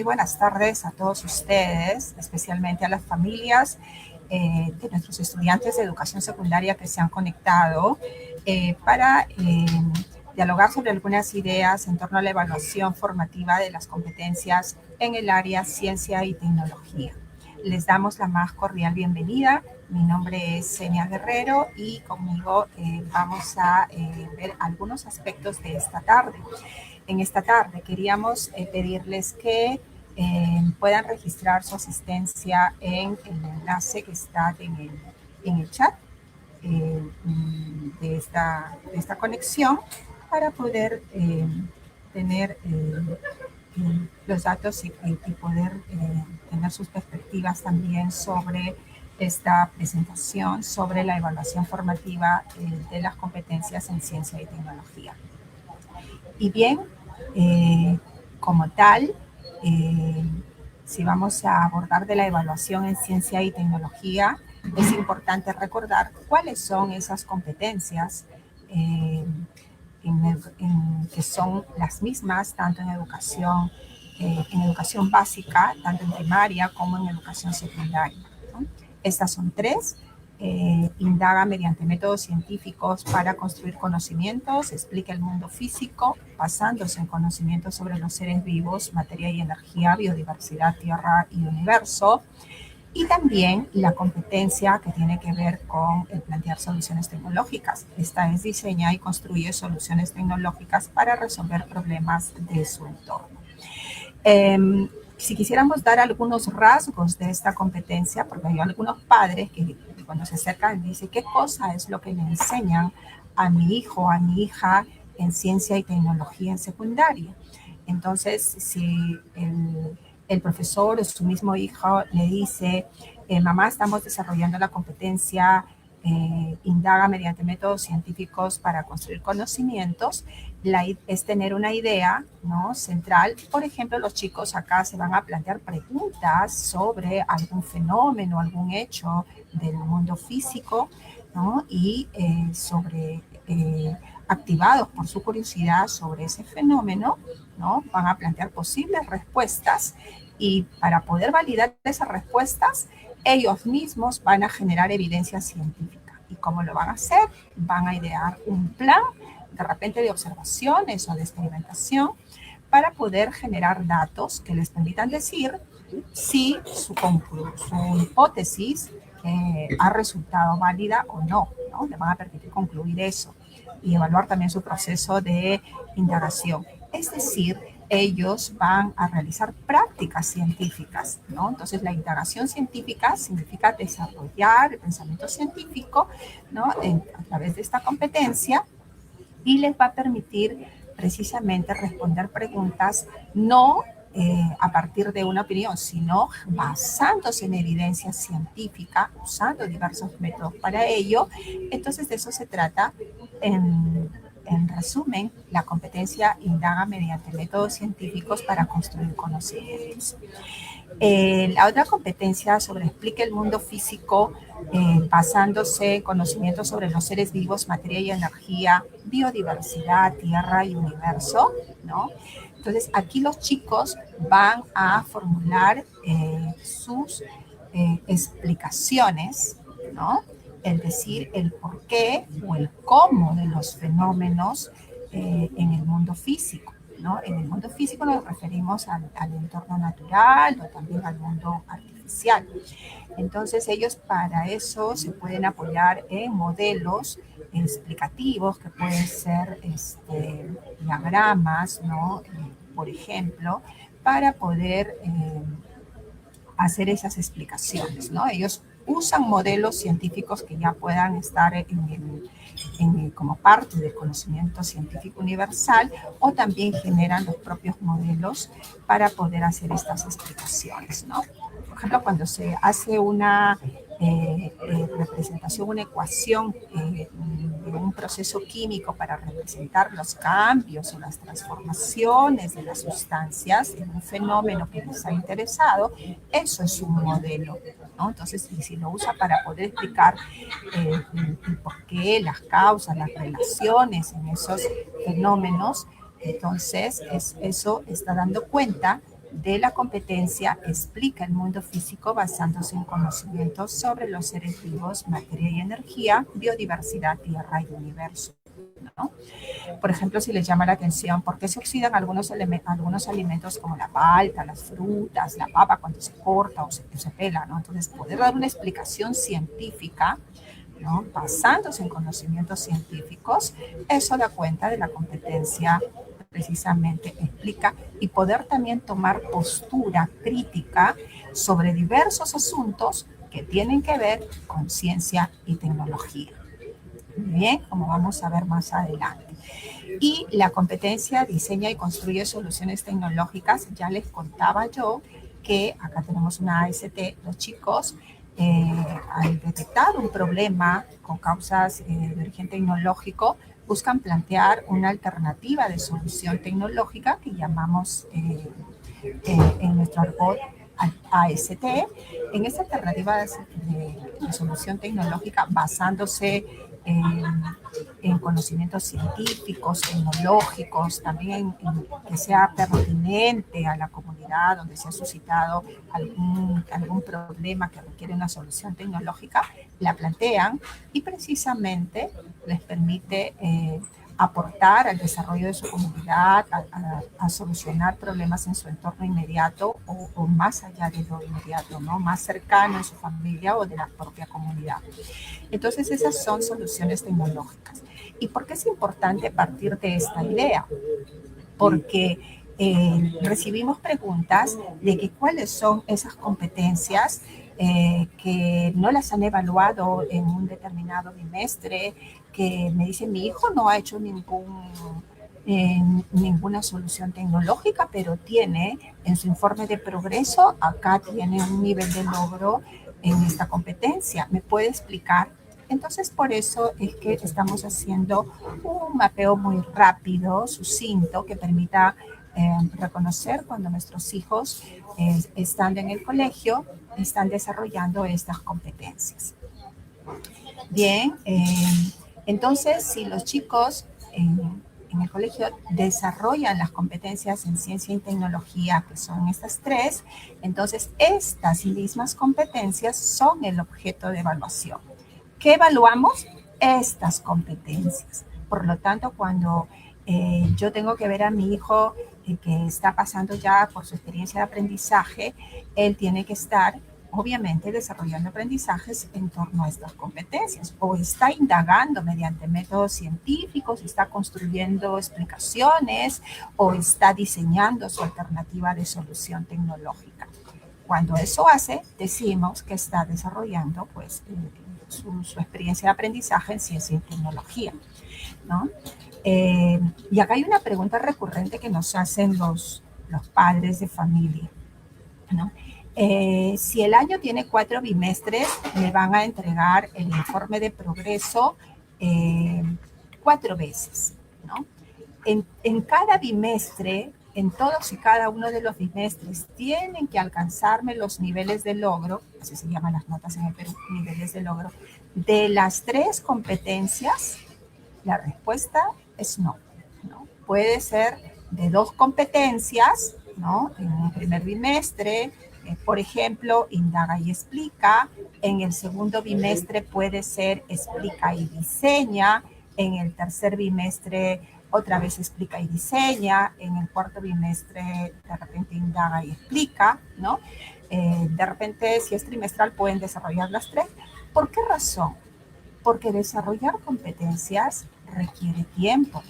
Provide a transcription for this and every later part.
muy buenas tardes a todos ustedes, especialmente a las familias de nuestros estudiantes de educación secundaria que se han conectado para dialogar sobre algunas ideas en torno a la evaluación formativa de las competencias en el área ciencia y tecnología. Les damos la más cordial bienvenida. Mi nombre es Senia Guerrero y conmigo vamos a ver algunos aspectos de esta tarde. En esta tarde queríamos pedirles que puedan registrar su asistencia en el enlace que está en el chat de esta conexión para poder tener los datos y poder tener sus perspectivas también sobre esta presentación, sobre la evaluación formativa de las competencias en ciencia y tecnología. Y bien, como tal, si vamos a abordar de la evaluación en ciencia y tecnología, es importante recordar cuáles son esas competencias que son las mismas tanto en educación básica, tanto en primaria como en educación secundaria, ¿no? Estas son tres. Indaga mediante métodos científicos para construir conocimientos, explica el mundo físico, basándose en conocimientos sobre los seres vivos, materia y energía, biodiversidad, tierra y universo. Y también la competencia que tiene que ver con el plantear soluciones tecnológicas. Esta es diseña y construye soluciones tecnológicas para resolver problemas de su entorno. Si quisiéramos dar algunos rasgos de esta competencia, porque hay algunos padres que cuando se acercan dicen qué cosa es lo que le enseñan a mi hijo, a mi hija en ciencia y tecnología en secundaria. Entonces, si el profesor o su mismo hijo le dice, mamá, estamos desarrollando la competencia, indaga mediante métodos científicos para construir conocimientos, es tener una idea, ¿no?, central. Por ejemplo, los chicos acá se van a plantear preguntas sobre algún fenómeno, algún hecho del mundo físico, ¿no?, y activados por su curiosidad sobre ese fenómeno, ¿no?, van a plantear posibles respuestas y para poder validar esas respuestas, ellos mismos van a generar evidencia científica. ¿Y cómo lo van a hacer? Van a idear un plan, de repente de observaciones o de experimentación, para poder generar datos que les permitan decir si su hipótesis ha resultado válida o no, ¿no? Le van a permitir concluir eso y evaluar también su proceso de indagación. Es decir, ellos van a realizar prácticas científicas, ¿no? Entonces, la indagación científica significa desarrollar el pensamiento científico, ¿no?, a través de esta competencia, y les va a permitir precisamente responder preguntas no a partir de una opinión, sino basándose en evidencia científica, usando diversos métodos para ello. Entonces, de eso se trata. En resumen, la competencia indaga mediante métodos científicos para construir conocimientos. La otra competencia sobre explica el mundo físico basándose en conocimientos sobre los seres vivos, materia y energía, biodiversidad, tierra y universo, ¿no? Entonces, aquí los chicos van a formular sus explicaciones, ¿no?, es decir, el por qué o el cómo de los fenómenos en el mundo físico, ¿no? En el mundo físico nos referimos al entorno natural o también al mundo artificial. Entonces, ellos para eso se pueden apoyar en modelos explicativos que pueden ser diagramas, ¿no?, por ejemplo, para poder hacer esas explicaciones, ¿no? Ellos usan modelos científicos que ya puedan estar como parte del conocimiento científico universal, o también generan los propios modelos para poder hacer estas explicaciones, ¿no? Por ejemplo, cuando se hace una representación, una ecuación de un proceso químico para representar los cambios o las transformaciones de las sustancias en un fenómeno que les ha interesado, eso es un modelo, ¿no? Entonces, si lo usa para poder explicar el por qué, las causas, las relaciones en esos fenómenos, entonces eso está dando cuenta de la competencia explica el mundo físico basándose en conocimientos sobre los seres vivos, materia y energía, biodiversidad, tierra y universo, ¿no? Por ejemplo, si les llama la atención por qué se oxidan algunos alimentos como la palta, las frutas, la papa cuando se corta o se pela, ¿no? Entonces, poder dar una explicación científica, ¿no? Basándose en conocimientos científicos, eso da cuenta de la competencia, precisamente explica, y poder también tomar postura crítica sobre diversos asuntos que tienen que ver con ciencia y tecnología. Bien, como vamos a ver más adelante. Y la competencia diseña y construye soluciones tecnológicas. Ya les contaba yo que acá tenemos una AST, los chicos al detectar un problema con causas de origen tecnológico, buscan plantear una alternativa de solución tecnológica que llamamos en nuestro argot AST. En esta alternativa de solución tecnológica basándose en conocimientos científicos, tecnológicos, también que sea pertinente a la comunidad donde se ha suscitado algún problema que requiere una solución tecnológica, la plantean y precisamente les permite aportar al desarrollo de su comunidad, a solucionar problemas en su entorno inmediato o más allá de lo inmediato, ¿no? Más cercano en su familia o de la propia comunidad. Entonces, esas son soluciones tecnológicas. ¿Y por qué es importante partir de esta idea? Porque recibimos preguntas de que cuáles son esas competencias que no las han evaluado en un determinado bimestre, que me dicen mi hijo no ha hecho ninguna solución tecnológica, pero tiene en su informe de progreso, acá tiene un nivel de logro en esta competencia. ¿Me puede explicar? Entonces, por eso es que estamos haciendo un mapeo muy rápido, sucinto, que permita reconocer cuando nuestros hijos, estando en el colegio, están desarrollando estas competencias. Bien, entonces, si los chicos en el colegio desarrollan las competencias en ciencia y tecnología, que son estas tres, entonces estas mismas competencias son el objeto de evaluación. ¿Qué evaluamos? Estas competencias. Por lo tanto, cuando yo tengo que ver a mi hijo que está pasando ya por su experiencia de aprendizaje, él tiene que estar, obviamente, desarrollando aprendizajes en torno a estas competencias, o está indagando mediante métodos científicos, está construyendo explicaciones, o está diseñando su alternativa de solución tecnológica. Cuando eso hace, decimos que está desarrollando, pues, su experiencia de aprendizaje en ciencia y tecnología, ¿no? Y acá hay una pregunta recurrente que nos hacen los padres de familia, ¿no? Si el año tiene 4 bimestres, me van a entregar el informe de progreso 4 veces, ¿no? En cada bimestre, en todos y cada uno de los bimestres, tienen que alcanzarme los niveles de logro, así se llaman las notas en el Perú, niveles de logro, de las 3 competencias. La respuesta es no, ¿no? Puede ser de 2 competencias, ¿no? En un primer bimestre, por ejemplo, indaga y explica. En el segundo bimestre puede ser explica y diseña. En el tercer bimestre otra vez explica y diseña. En el cuarto bimestre de repente indaga y explica, ¿no? De repente, si es trimestral, pueden desarrollar las 3. ¿Por qué razón? Porque desarrollar competencias requiere tiempo.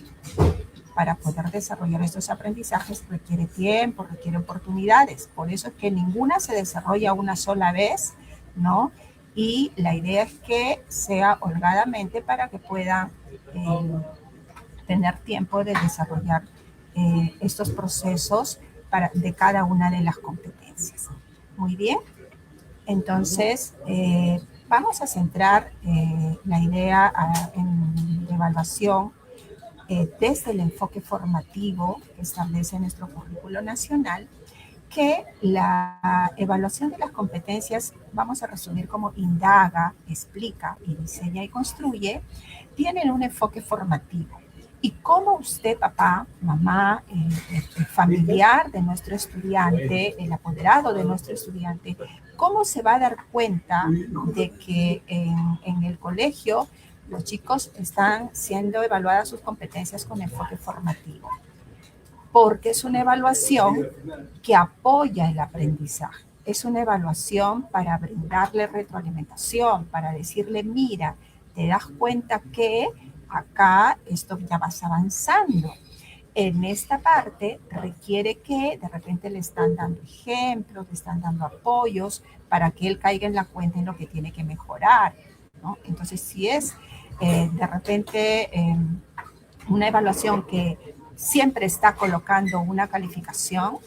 Para poder desarrollar estos aprendizajes requiere tiempo, requiere oportunidades. Por eso es que ninguna se desarrolla una sola vez, ¿no? Y la idea es que sea holgadamente para que puedan tener tiempo de desarrollar estos procesos de cada una de las competencias. Muy bien. Entonces, vamos a centrar la idea en la evaluación desde el enfoque formativo que establece nuestro currículo nacional, que la evaluación de las competencias, vamos a resumir como indaga, explica y diseña y construye, tienen un enfoque formativo. Y cómo usted, papá, mamá, el familiar de nuestro estudiante, el apoderado de nuestro estudiante, cómo se va a dar cuenta de que en el colegio los chicos están siendo evaluadas sus competencias con enfoque formativo, porque es una evaluación que apoya el aprendizaje. Es una evaluación para brindarle retroalimentación, para decirle, mira, te das cuenta que acá esto ya vas avanzando. En esta parte requiere que de repente le están dando ejemplos, le están dando apoyos para que él caiga en la cuenta en lo que tiene que mejorar, ¿no? Entonces, si es de repente una evaluación que siempre está colocando una calificación,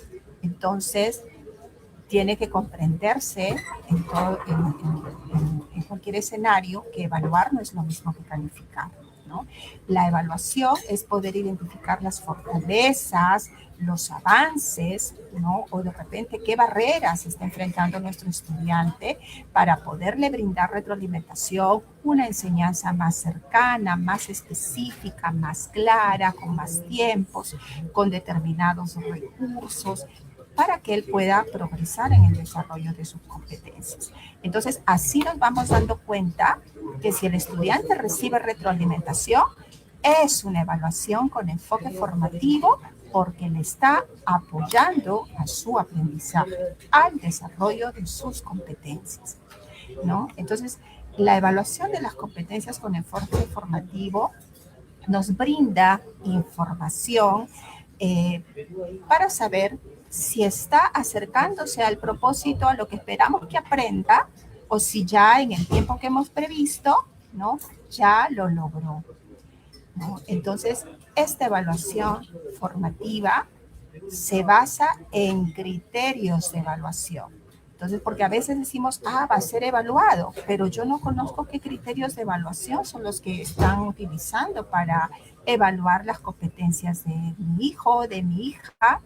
entonces tiene que comprenderse en cualquier escenario que evaluar no es lo mismo que calificar, ¿no? La evaluación es poder identificar las fortalezas, los avances, ¿no? O de repente qué barreras está enfrentando nuestro estudiante para poderle brindar retroalimentación, una enseñanza más cercana, más específica, más clara, con más tiempos, con determinados recursos, para que él pueda progresar en el desarrollo de sus competencias. Entonces, así nos vamos dando cuenta que si el estudiante recibe retroalimentación, es una evaluación con enfoque formativo porque le está apoyando a su aprendizaje, al desarrollo de sus competencias, ¿no? Entonces, la evaluación de las competencias con enfoque formativo nos brinda información para saber si está acercándose al propósito, a lo que esperamos que aprenda, o si ya en el tiempo que hemos previsto, ¿no? Ya lo logró, ¿no? Entonces, esta evaluación formativa se basa en criterios de evaluación. Entonces, porque a veces decimos, va a ser evaluado, pero yo no conozco qué criterios de evaluación son los que están utilizando para evaluar las competencias de mi hijo, de mi hija.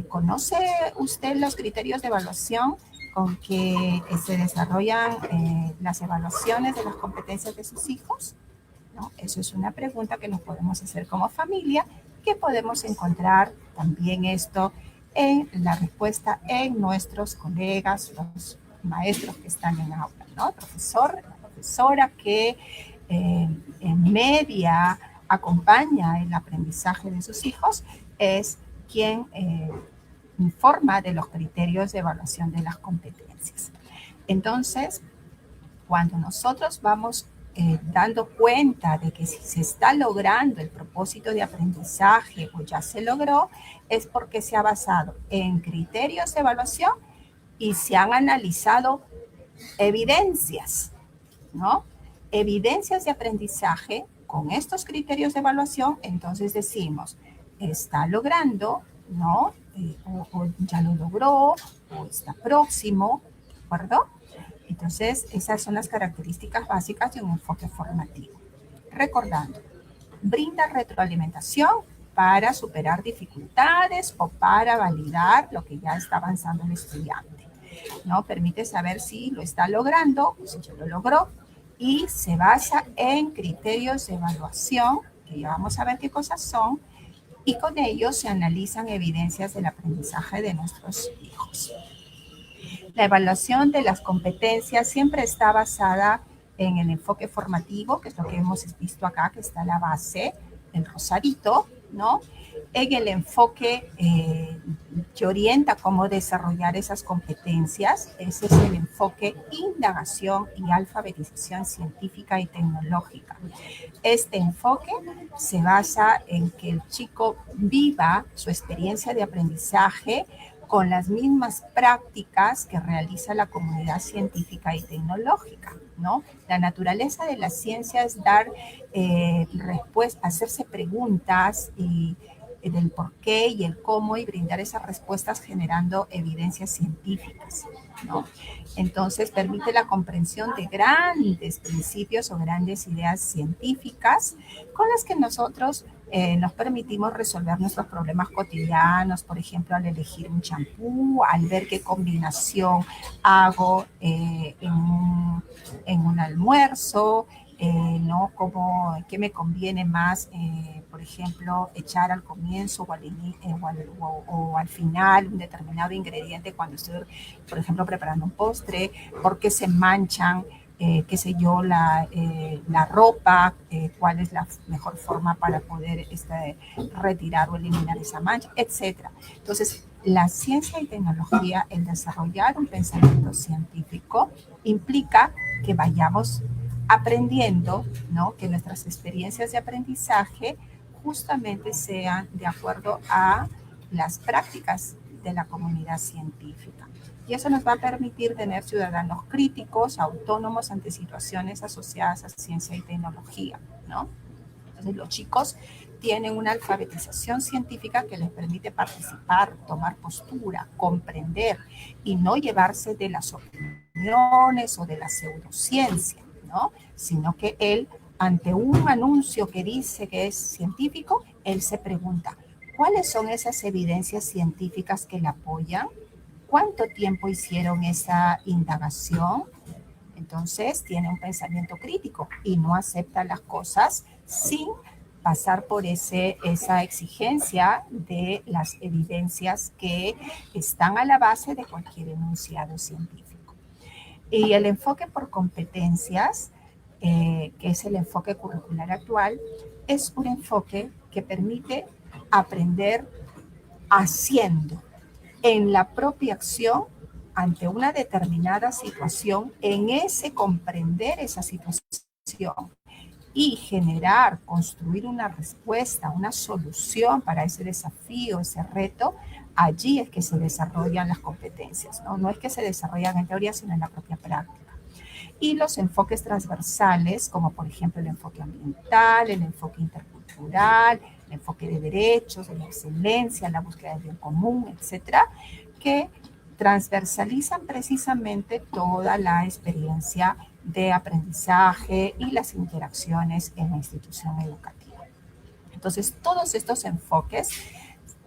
¿Conoce usted los criterios de evaluación con que se desarrollan las evaluaciones de las competencias de sus hijos? ¿No? Eso es una pregunta que nos podemos hacer como familia, que podemos encontrar también esto en la respuesta en nuestros colegas, los maestros que están en aula, ¿no? El profesor, la profesora que en media acompaña el aprendizaje de sus hijos es quien informa de los criterios de evaluación de las competencias. Entonces, cuando nosotros vamos dando cuenta de que si se está logrando el propósito de aprendizaje o ya se logró, es porque se ha basado en criterios de evaluación y se han analizado evidencias, ¿no? Evidencias de aprendizaje con estos criterios de evaluación, entonces decimos, está logrando, ¿no? O ya lo logró, o está próximo, ¿de acuerdo? Entonces, esas son las características básicas de un enfoque formativo. Recordando, brinda retroalimentación para superar dificultades o para validar lo que ya está avanzando el estudiante, ¿no? Permite saber si lo está logrando o si ya lo logró y se basa en criterios de evaluación, que ya vamos a ver qué cosas son, y con ellos se analizan evidencias del aprendizaje de nuestros hijos. La evaluación de las competencias siempre está basada en el enfoque formativo, que es lo que hemos visto acá, que está la base, el rosarito, ¿no? En el enfoque que orienta cómo desarrollar esas competencias, ese es el enfoque indagación y alfabetización científica y tecnológica. Este enfoque se basa en que el chico viva su experiencia de aprendizaje con las mismas prácticas que realiza la comunidad científica y tecnológica, ¿no? La naturaleza de la ciencia es dar respuestas, hacerse preguntas y del por qué y el cómo y brindar esas respuestas generando evidencias científicas, ¿no? Entonces permite la comprensión de grandes principios o grandes ideas científicas con las que nosotros nos permitimos resolver nuestros problemas cotidianos, por ejemplo, al elegir un champú, al ver qué combinación hago en un almuerzo, ¿no? Qué me conviene más, por por ejemplo, echar al comienzo o al final un determinado ingrediente cuando estoy, por ejemplo, preparando un postre, por qué se manchan, qué sé yo, la ropa, cuál es la mejor forma para poder retirar o eliminar esa mancha, etcétera. Entonces, la ciencia y tecnología, el desarrollar un pensamiento científico, implica que vayamos aprendiendo, ¿no? Que nuestras experiencias de aprendizaje justamente sean de acuerdo a las prácticas de la comunidad científica. Y eso nos va a permitir tener ciudadanos críticos, autónomos ante situaciones asociadas a ciencia y tecnología, ¿no? Entonces los chicos tienen una alfabetización científica que les permite participar, tomar postura, comprender y no llevarse de las opiniones o de la pseudociencia, ¿no? Sino que él, ante un anuncio que dice que es científico, él se pregunta, ¿cuáles son esas evidencias científicas que le apoyan? ¿Cuánto tiempo hicieron esa indagación? Entonces tiene un pensamiento crítico y no acepta las cosas sin pasar por esa exigencia de las evidencias que están a la base de cualquier enunciado científico. Y el enfoque por competencias, que es el enfoque curricular actual, es un enfoque que permite aprender haciendo, en la propia acción ante una determinada situación, en ese comprender esa situación y generar, construir una respuesta, una solución para ese desafío, ese reto, allí es que se desarrollan las competencias, ¿no? No es que se desarrollan en teoría, sino en la propia práctica. Y los enfoques transversales, como por ejemplo el enfoque ambiental, el enfoque intercultural, el enfoque de derechos, de la excelencia, la búsqueda del bien común, etcétera, que transversalizan precisamente toda la experiencia de aprendizaje y las interacciones en la institución educativa. Entonces, todos estos enfoques,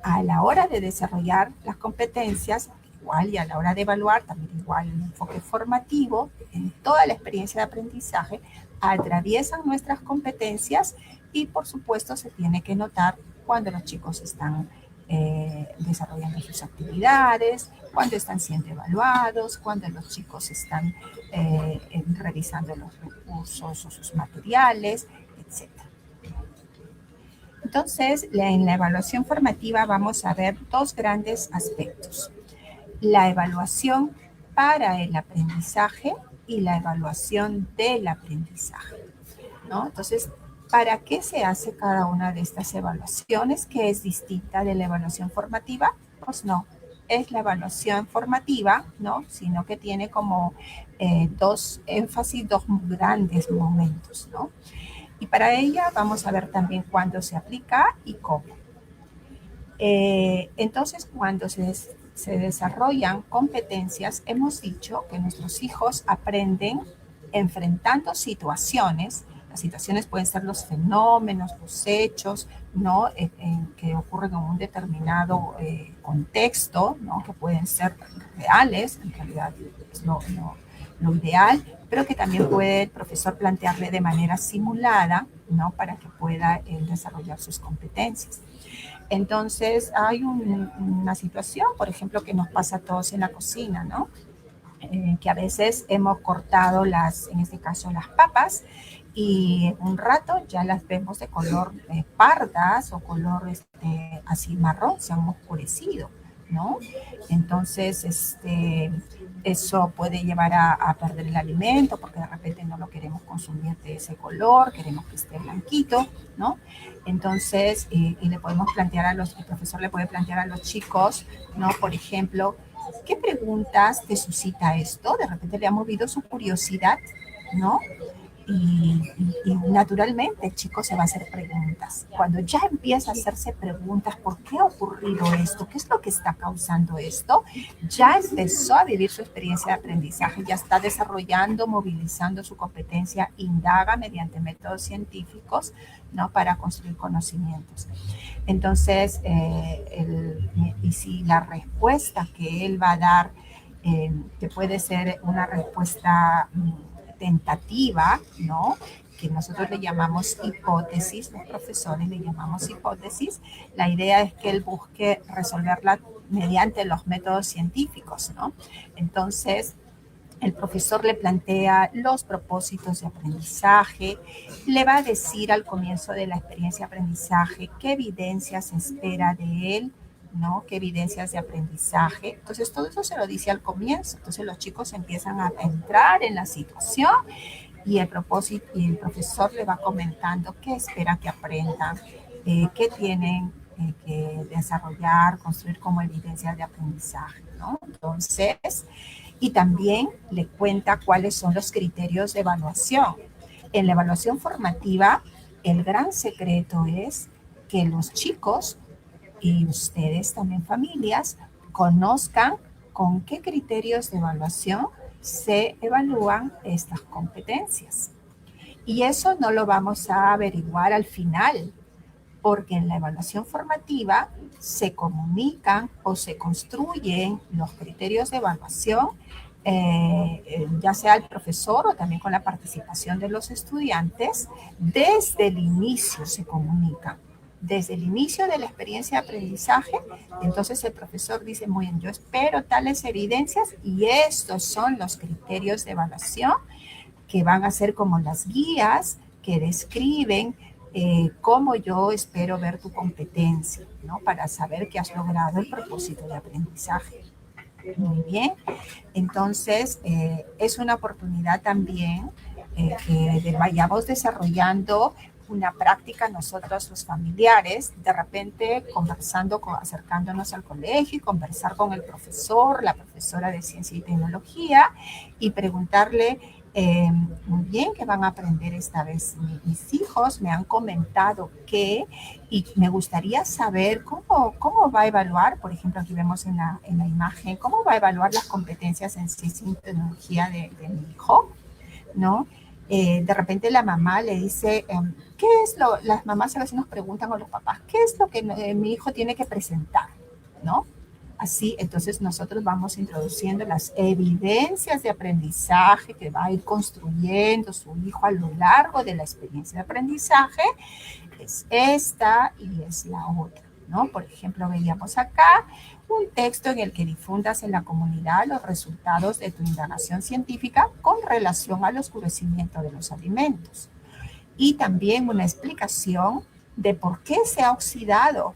a la hora de desarrollar las competencias, igual, y a la hora de evaluar, también igual el enfoque formativo, en toda la experiencia de aprendizaje, atraviesan nuestras competencias y, por supuesto, se tiene que notar cuando los chicos están desarrollando sus actividades, cuando están siendo evaluados, cuando los chicos están revisando los recursos o sus materiales, etc. Entonces, en la evaluación formativa vamos a ver dos grandes aspectos. La evaluación para el aprendizaje y la evaluación del aprendizaje, ¿no? Entonces, ¿para qué se hace cada una de estas evaluaciones que es distinta de la evaluación formativa? Pues no, es la evaluación formativa, ¿no? Sino que tiene como dos énfasis, dos grandes momentos, ¿no? Y para ella vamos a ver también cuándo se aplica y cómo. Entonces, cuando se desarrollan competencias, hemos dicho que nuestros hijos aprenden enfrentando situaciones. Las situaciones pueden ser los fenómenos, los hechos, ¿no? Que ocurren en un determinado contexto, ¿no? Que pueden ser reales, en realidad es lo ideal, pero que también puede el profesor plantearle de manera simulada, ¿no? Para que pueda desarrollar sus competencias. Entonces, hay una situación, por ejemplo, que nos pasa a todos en la cocina, ¿no? Que a veces hemos cortado en este caso, las papas, y en un rato ya las vemos de color pardas o color así marrón, se han oscurecido, ¿no? Entonces, eso puede llevar a perder el alimento porque de repente no lo queremos consumir de ese color, queremos que esté blanquito, ¿no? Entonces, y le podemos plantear el profesor le puede plantear a los chicos, ¿no? Por ejemplo, ¿qué preguntas te suscita esto? De repente le ha movido su curiosidad, ¿no? Y naturalmente el chico se va a hacer preguntas. Cuando ya empieza a hacerse preguntas, ¿por qué ha ocurrido esto? ¿Qué es lo que está causando esto? Ya empezó a vivir su experiencia de aprendizaje, ya está desarrollando, movilizando su competencia, indaga mediante métodos científicos, ¿no? Para construir conocimientos. Entonces, y si la respuesta que él va a dar, que puede ser una respuesta tentativa, ¿no? que nosotros le llamamos hipótesis, los profesores le llamamos hipótesis. La idea es que él busque resolverla mediante los métodos científicos, ¿no? Entonces, el profesor le plantea los propósitos de aprendizaje, le va a decir al comienzo de la experiencia de aprendizaje qué evidencias espera de él, ¿no? Qué evidencias de aprendizaje. Entonces, todo eso se lo dice al comienzo. Entonces, los chicos empiezan a entrar en la situación y el profesor le va comentando qué espera que aprendan, qué tienen que desarrollar, construir como evidencias de aprendizaje, ¿no? Entonces, y también le cuenta cuáles son los criterios de evaluación. En la evaluación formativa, el gran secreto es que los chicos y ustedes también familias conozcan con qué criterios de evaluación se evalúan estas competencias. Y eso no lo vamos a averiguar al final, porque en la evaluación formativa se comunican o se construyen los criterios de evaluación, ya sea el profesor o también con la participación de los estudiantes, desde el inicio se comunican. Desde el inicio de la experiencia de aprendizaje, entonces el profesor dice, muy bien, yo espero tales evidencias y estos son los criterios de evaluación que van a ser como las guías que describen cómo yo espero ver tu competencia, ¿no? Para saber que has logrado el propósito de aprendizaje. Muy bien. Entonces, es una oportunidad también que vayamos desarrollando una práctica nosotros los familiares, de repente conversando, acercándonos al colegio y conversar con el profesor, la profesora de ciencia y tecnología y preguntarle, muy bien, ¿qué van a aprender esta vez? Mis hijos me han comentado que, y me gustaría saber cómo va a evaluar, por ejemplo, aquí vemos en la imagen, cómo va a evaluar las competencias en ciencia y tecnología de mi hijo, ¿no? De repente la mamá le dice, ¿qué es las mamás a veces nos preguntan, o los papás, ¿qué es lo que mi hijo tiene que presentar? ¿No? Así, entonces nosotros vamos introduciendo las evidencias de aprendizaje que va a ir construyendo su hijo a lo largo de la experiencia de aprendizaje. Es esta y es la otra, ¿no? Por ejemplo, veíamos acá un texto en el que difundas en la comunidad los resultados de tu indagación científica con relación al oscurecimiento de los alimentos. Y también una explicación de por qué se ha oxidado,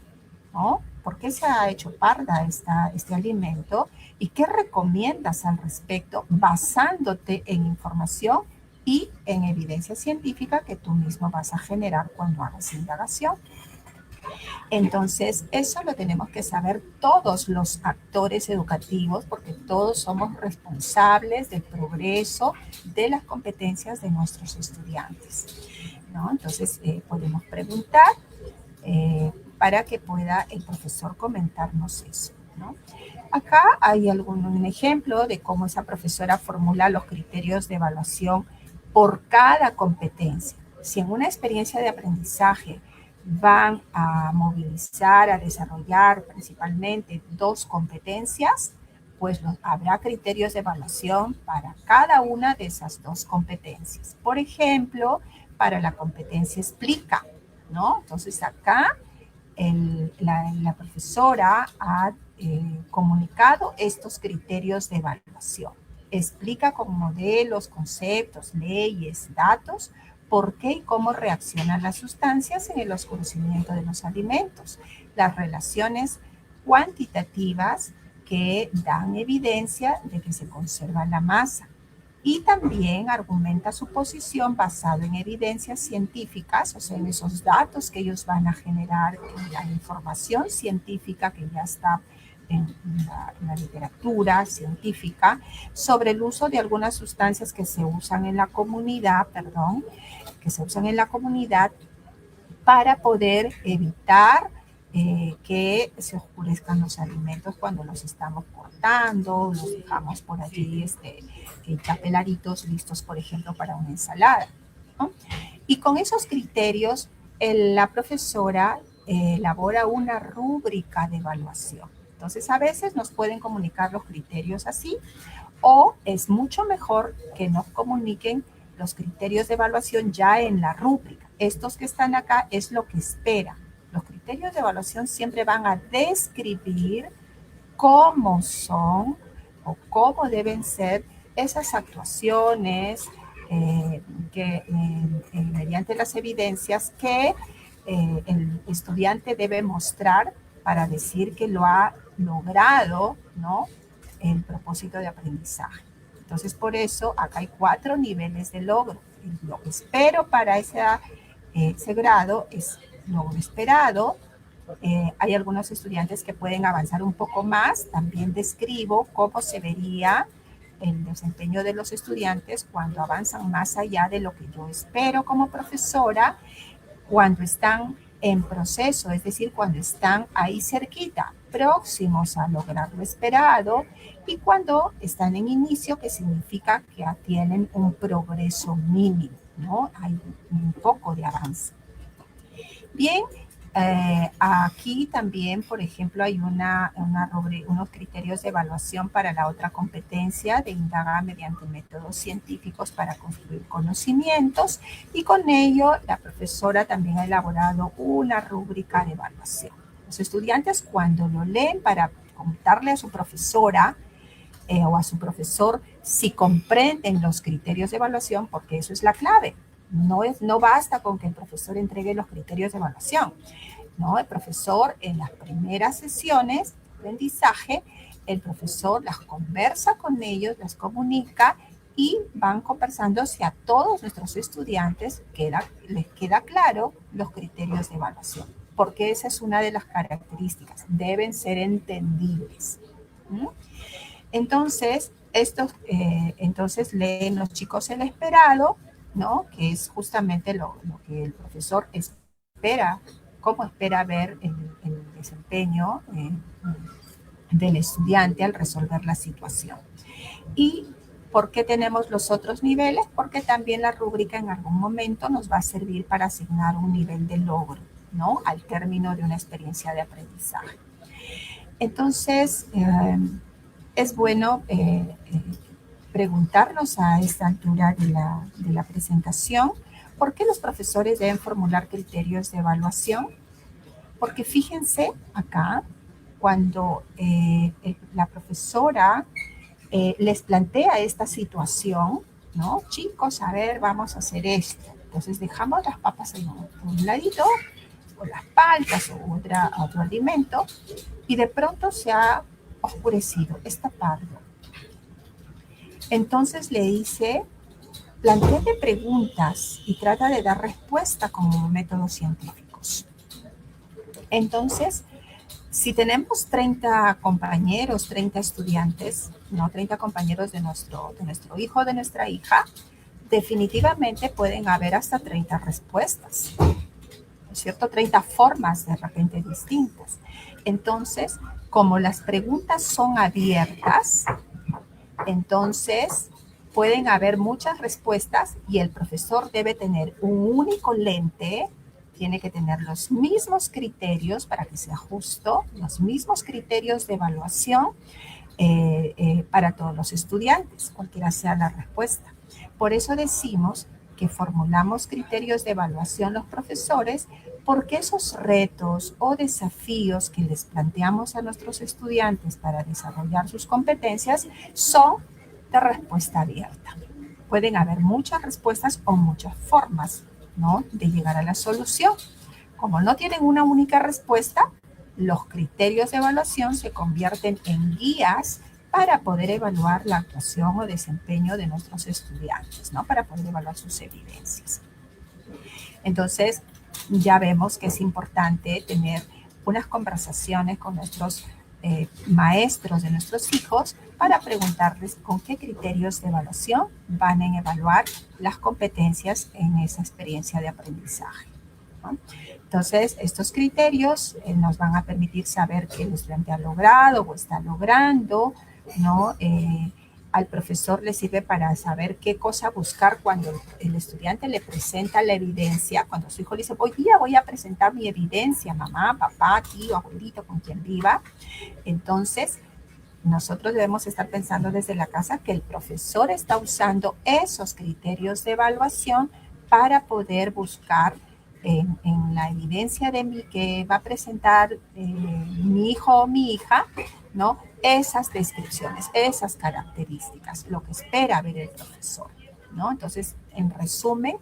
¿no? ¿Por qué se ha hecho parda este alimento? ¿Y qué recomiendas al respecto basándote en información y en evidencia científica que tú mismo vas a generar cuando hagas indagación? Entonces, eso lo tenemos que saber todos los actores educativos porque todos somos responsables del progreso de las competencias de nuestros estudiantes, ¿no? Entonces, podemos preguntar para que pueda el profesor comentarnos eso, ¿no? Acá hay un ejemplo de cómo esa profesora formula los criterios de evaluación por cada competencia. Si en una experiencia de aprendizaje van a movilizar, a desarrollar principalmente 2 competencias, pues habrá criterios de evaluación para cada una de esas 2 competencias. Por ejemplo, para la competencia explica, ¿no? Entonces acá la profesora ha comunicado estos criterios de evaluación. Explica con modelos, conceptos, leyes, datos, por qué y cómo reaccionan las sustancias en el oscurecimiento de los alimentos, las relaciones cuantitativas que dan evidencia de que se conserva la masa. Y también argumenta su posición basado en evidencias científicas, o sea, en esos datos que ellos van a generar, en la información científica que ya está en la literatura científica, sobre el uso de algunas sustancias que se usan en la comunidad, para poder evitar que se oscurezcan los alimentos cuando los estamos cortando, los dejamos por allí ya peladitos, listos, por ejemplo, para una ensalada, ¿no? Y con esos criterios, la profesora elabora una rúbrica de evaluación. Entonces, a veces nos pueden comunicar los criterios así, o es mucho mejor que nos comuniquen los criterios de evaluación ya en la rúbrica. Estos que están acá es lo que espera. Los criterios de evaluación siempre van a describir cómo son o cómo deben ser esas actuaciones mediante las evidencias que el estudiante debe mostrar para decir que lo ha logrado, ¿no?, el propósito de aprendizaje. Entonces, por eso acá hay 4 niveles de logro. Lo que espero para ese grado es logro esperado. Hay algunos estudiantes que pueden avanzar un poco más. También describo cómo se vería el desempeño de los estudiantes cuando avanzan más allá de lo que yo espero como profesora, cuando están en proceso, es decir, cuando están ahí cerquita, próximos a lograr lo esperado, y cuando están en inicio, que significa que tienen un progreso mínimo, ¿no? Hay un poco de avance. Bien, aquí también, por ejemplo, hay unos criterios de evaluación para la otra competencia de indagar mediante métodos científicos para construir conocimientos, y con ello la profesora también ha elaborado una rúbrica de evaluación. Los estudiantes, cuando lo leen para contarle a su profesora o a su profesor si comprenden los criterios de evaluación, porque eso es la clave. No basta con que el profesor entregue los criterios de evaluación. ¿No? El profesor en las primeras sesiones de aprendizaje, el profesor las conversa con ellos, las comunica y van conversando si a todos nuestros estudiantes les queda claro los criterios de evaluación, porque esa es una de las características, deben ser entendibles. ¿Mm? Entonces, entonces leen los chicos el esperado, ¿no? Que es justamente lo que el profesor espera, cómo espera ver el desempeño del estudiante al resolver la situación. ¿Y por qué tenemos los otros niveles? Porque también la rúbrica en algún momento nos va a servir para asignar un nivel de logro, ¿no?, al término de una experiencia de aprendizaje. Entonces, es bueno preguntarnos a esta altura de la presentación, ¿por qué los profesores deben formular criterios de evaluación? Porque fíjense acá, cuando la profesora les plantea esta situación, ¿no? Chicos, a ver, vamos a hacer esto. Entonces dejamos las papas en un ladito, o las paltas, o otro alimento, y de pronto se ha oscurecido, está pardo. Entonces le dice, plantéate preguntas y trata de dar respuesta con métodos científicos. Entonces, si tenemos 30 compañeros, 30 estudiantes, ¿no?, 30 compañeros de nuestro hijo o de nuestra hija, definitivamente pueden haber hasta 30 respuestas, ¿no es cierto? 30 formas de repente distintas. Entonces, como las preguntas son abiertas, entonces pueden haber muchas respuestas y el profesor debe tener un único lente, tiene que tener los mismos criterios para que sea justo, los mismos criterios de evaluación para todos los estudiantes, cualquiera sea la respuesta. Por eso decimos que formulamos criterios de evaluación los profesores, porque esos retos o desafíos que les planteamos a nuestros estudiantes para desarrollar sus competencias son de respuesta abierta. Pueden haber muchas respuestas o muchas formas, ¿no?, de llegar a la solución. Como no tienen una única respuesta, los criterios de evaluación se convierten en guías para poder evaluar la actuación o desempeño de nuestros estudiantes, ¿no?, para poder evaluar sus evidencias. Entonces, ya vemos que es importante tener unas conversaciones con nuestros maestros de nuestros hijos para preguntarles con qué criterios de evaluación van a evaluar las competencias en esa experiencia de aprendizaje, ¿no? Entonces, estos criterios nos van a permitir saber qué el estudiante ha logrado o está logrando, ¿no? Al profesor le sirve para saber qué cosa buscar cuando el estudiante le presenta la evidencia, cuando su hijo le dice, hoy día voy a presentar mi evidencia, mamá, papá, tío, abuelito, con quien viva. Entonces, nosotros debemos estar pensando desde la casa que el profesor está usando esos criterios de evaluación para poder buscar en la evidencia que va a presentar mi hijo o mi hija, ¿no? Esas descripciones, esas características, lo que espera ver el profesor, ¿no? Entonces, en resumen,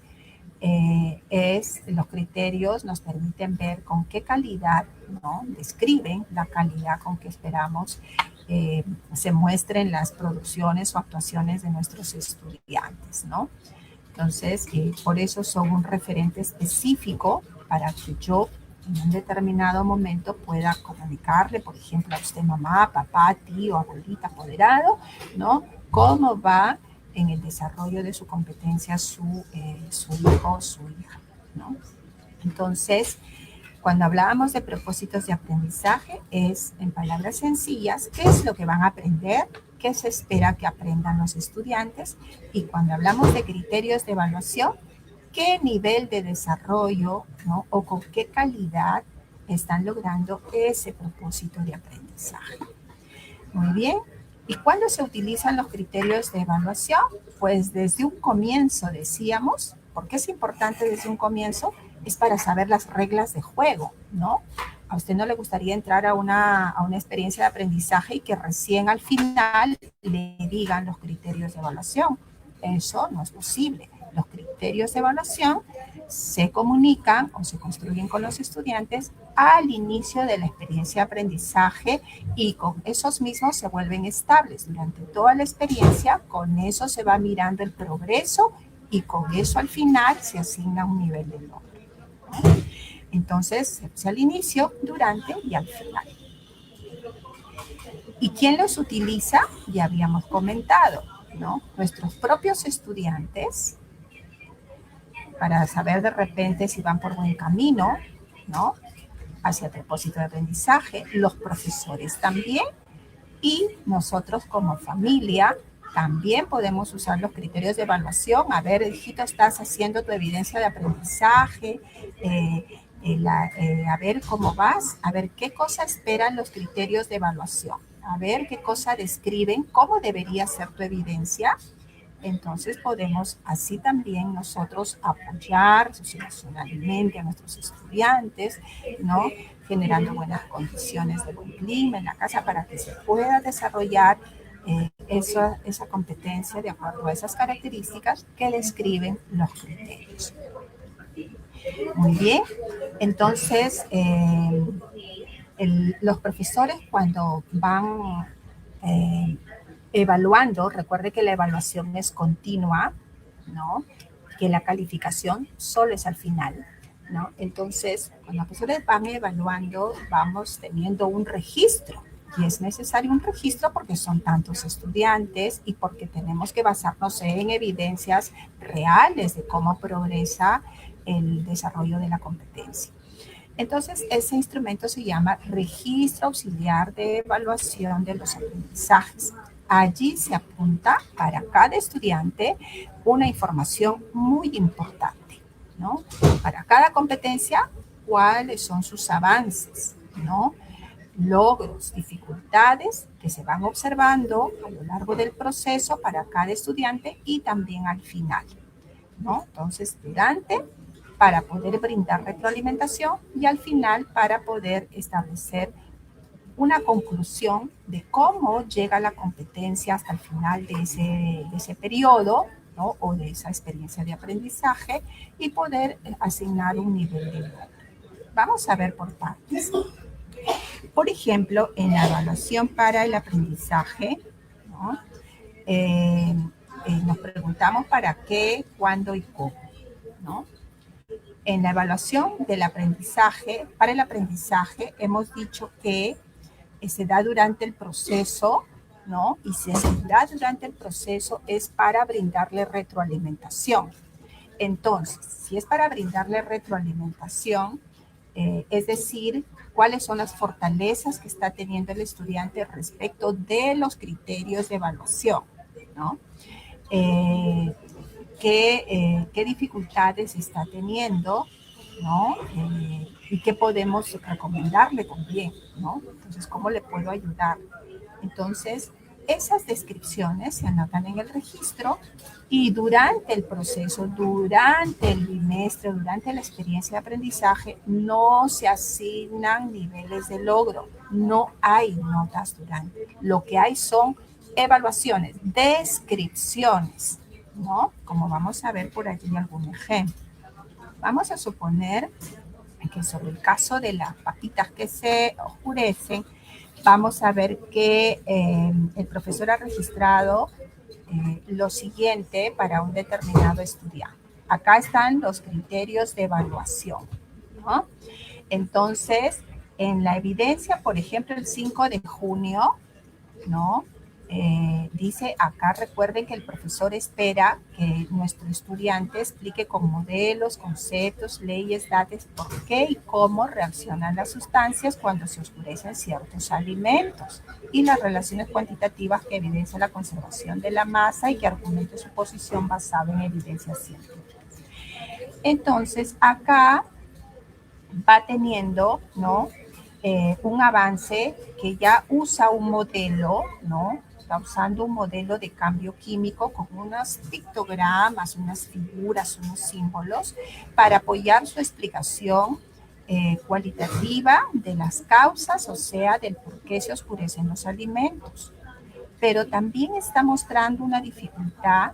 los criterios nos permiten ver con qué calidad, ¿no? Describen la calidad con que esperamos se muestren las producciones o actuaciones de nuestros estudiantes, ¿no? Entonces, por eso son un referente específico para que yo en un determinado momento pueda comunicarle, por ejemplo, a usted mamá, papá, tío, abuelita, apoderado, ¿no? Cómo va en el desarrollo de su competencia su hijo o su hija, ¿no? Entonces, cuando hablábamos de propósitos de aprendizaje, es en palabras sencillas, qué es lo que van a aprender, qué se espera que aprendan los estudiantes, y cuando hablamos de criterios de evaluación, qué nivel de desarrollo, ¿no? O con qué calidad están logrando ese propósito de aprendizaje. Muy bien. ¿Y cuándo se utilizan los criterios de evaluación? Pues desde un comienzo, decíamos. ¿Por qué es importante desde un comienzo? Es para saber las reglas de juego, ¿no? A usted no le gustaría entrar a una experiencia de aprendizaje y que recién al final le digan los criterios de evaluación. Eso no es posible. Los criterios de evaluación se comunican o se construyen con los estudiantes al inicio de la experiencia de aprendizaje y con esos mismos se vuelven estables durante toda la experiencia. Con eso se va mirando el progreso y con eso al final se asigna un nivel de logro. Entonces, al inicio, durante y al final. ¿Y quién los utiliza? Ya habíamos comentado, ¿no? Nuestros propios estudiantes, para saber de repente si van por buen camino, ¿no? Hacia el propósito de aprendizaje, los profesores también, y nosotros como familia también podemos usar los criterios de evaluación. A ver, hijito, estás haciendo tu evidencia de aprendizaje, a ver cómo vas, a ver qué cosa esperan los criterios de evaluación, a ver qué cosa describen, cómo debería ser tu evidencia. Entonces podemos así también nosotros apoyar socioemocionalmente a nuestros estudiantes, ¿no? Generando buenas condiciones de buen clima en la casa para que se pueda desarrollar esa competencia de acuerdo a esas características que describen los criterios. Muy bien, entonces los profesores cuando van evaluando, recuerde que la evaluación es continua, ¿no? Que la calificación solo es al final, ¿no? Entonces, cuando los profesores van evaluando, vamos teniendo un registro. Y es necesario un registro porque son tantos estudiantes y porque tenemos que basarnos en evidencias reales de cómo progresa el desarrollo de la competencia. Entonces, ese instrumento se llama Registro Auxiliar de Evaluación de los Aprendizajes. Allí se apunta para cada estudiante una información muy importante, ¿no? Para cada competencia, cuáles son sus avances, ¿no? Logros, dificultades que se van observando a lo largo del proceso para cada estudiante y también al final, ¿no? Entonces, durante, para poder brindar retroalimentación y al final para poder establecer una conclusión de cómo llega la competencia hasta el final de ese periodo, ¿no? O de esa experiencia de aprendizaje y poder asignar un nivel de logro. Vamos a ver por partes. Por ejemplo, en la evaluación para el aprendizaje, ¿no? Nos preguntamos para qué, cuándo y cómo, ¿no? En la evaluación del aprendizaje, para el aprendizaje, hemos dicho que se da durante el proceso, ¿no? Y si se da durante el proceso es para brindarle retroalimentación. Entonces, si es para brindarle retroalimentación, es decir, cuáles son las fortalezas que está teniendo el estudiante respecto de los criterios de evaluación, ¿no? Qué dificultades está teniendo, ¿no? Y qué podemos recomendarle también, ¿no? Entonces, ¿cómo le puedo ayudar? Entonces, esas descripciones se anotan en el registro y durante el proceso, durante el bimestre, durante la experiencia de aprendizaje, no se asignan niveles de logro, no hay notas durante. Lo que hay son evaluaciones, descripciones, ¿no? Como vamos a ver por allí algún ejemplo. Vamos a suponer que sobre el caso de las papitas que se oscurecen, vamos a ver que el profesor ha registrado lo siguiente para un determinado estudiante. Acá están los criterios de evaluación, ¿no? Entonces, en la evidencia, por ejemplo, el 5 de junio, ¿no? Dice acá, recuerden que el profesor espera que nuestro estudiante explique con modelos, conceptos, leyes, datos, por qué y cómo reaccionan las sustancias cuando se oscurecen ciertos alimentos y las relaciones cuantitativas que evidencian la conservación de la masa y que argumente su posición basada en evidencias científicas. Entonces, acá va teniendo, ¿no? Un avance que ya usa un modelo, ¿no? Está usando un modelo de cambio químico con unos pictogramas, unas figuras, unos símbolos para apoyar su explicación cualitativa de las causas, o sea, del por qué se oscurecen los alimentos. Pero también está mostrando una dificultad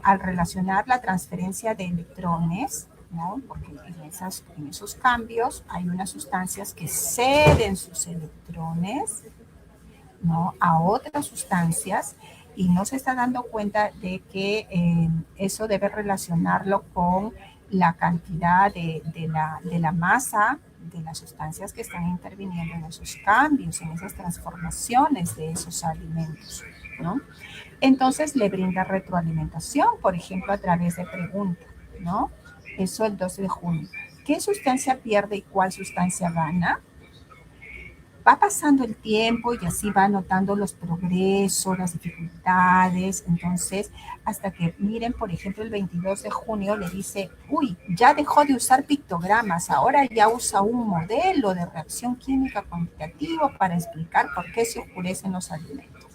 al relacionar la transferencia de electrones, ¿no? Porque en esos cambios hay unas sustancias que ceden sus electrones, ¿no? A otras sustancias y no se está dando cuenta de que eso debe relacionarlo con la cantidad de la masa de las sustancias que están interviniendo en esos cambios, en esas transformaciones de esos alimentos, ¿no? Entonces le brinda retroalimentación, por ejemplo, a través de preguntas, ¿no? Eso el 12 de junio. ¿Qué sustancia pierde y cuál sustancia gana? Va pasando el tiempo y así va notando los progresos, las dificultades. Entonces, hasta que miren, por ejemplo, el 22 de junio le dice, uy, ya dejó de usar pictogramas, ahora ya usa un modelo de reacción química cuantitativo para explicar por qué se oscurecen los alimentos,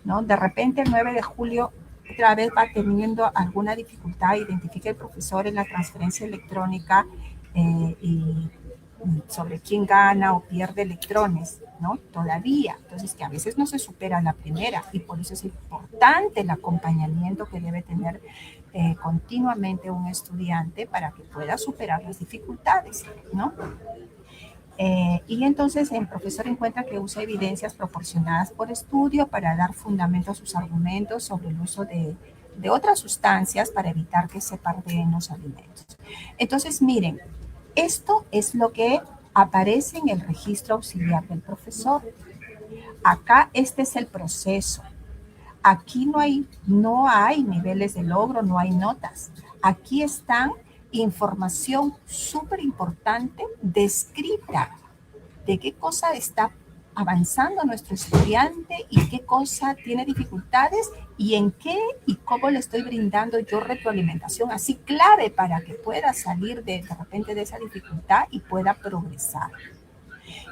¿no? De repente, el 9 de julio, otra vez va teniendo alguna dificultad, identifica el profesor en la transferencia electrónica y sobre quién gana o pierde electrones, ¿no? Todavía. Entonces, que a veces no se supera la primera y por eso es importante el acompañamiento que debe tener continuamente un estudiante para que pueda superar las dificultades, ¿no? Y entonces el profesor encuentra que usa evidencias proporcionadas por estudio para dar fundamento a sus argumentos sobre el uso de otras sustancias para evitar que se parten los alimentos. Entonces, miren, esto es lo que aparece en el registro auxiliar del profesor. Acá este es el proceso. Aquí no hay niveles de logro, no hay notas. Aquí están información súper importante descrita de qué cosa está avanzando nuestro estudiante y qué cosa tiene dificultades y en qué y cómo le estoy brindando yo retroalimentación así clave para que pueda salir de repente de esa dificultad y pueda progresar.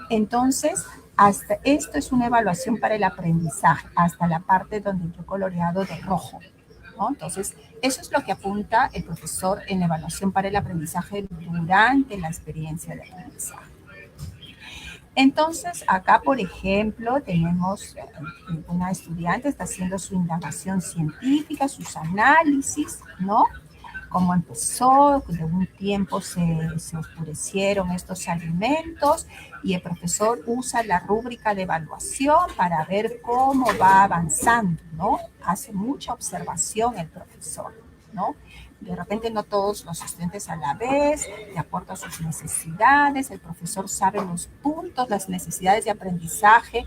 Entonces, hasta esto es una evaluación para el aprendizaje, hasta la parte donde yo he coloreado de rojo, ¿no? Entonces, eso es lo que apunta el profesor en la evaluación para el aprendizaje durante la experiencia de aprendizaje. Entonces, acá, por ejemplo, tenemos una estudiante, está haciendo su indagación científica, sus análisis, ¿no? Cómo empezó, de un tiempo se oscurecieron estos alimentos y el profesor usa la rúbrica de evaluación para ver cómo va avanzando, ¿no? Hace mucha observación el profesor, ¿no? De repente no todos los estudiantes a la vez, de acuerdo a sus necesidades, el profesor sabe los puntos, las necesidades de aprendizaje,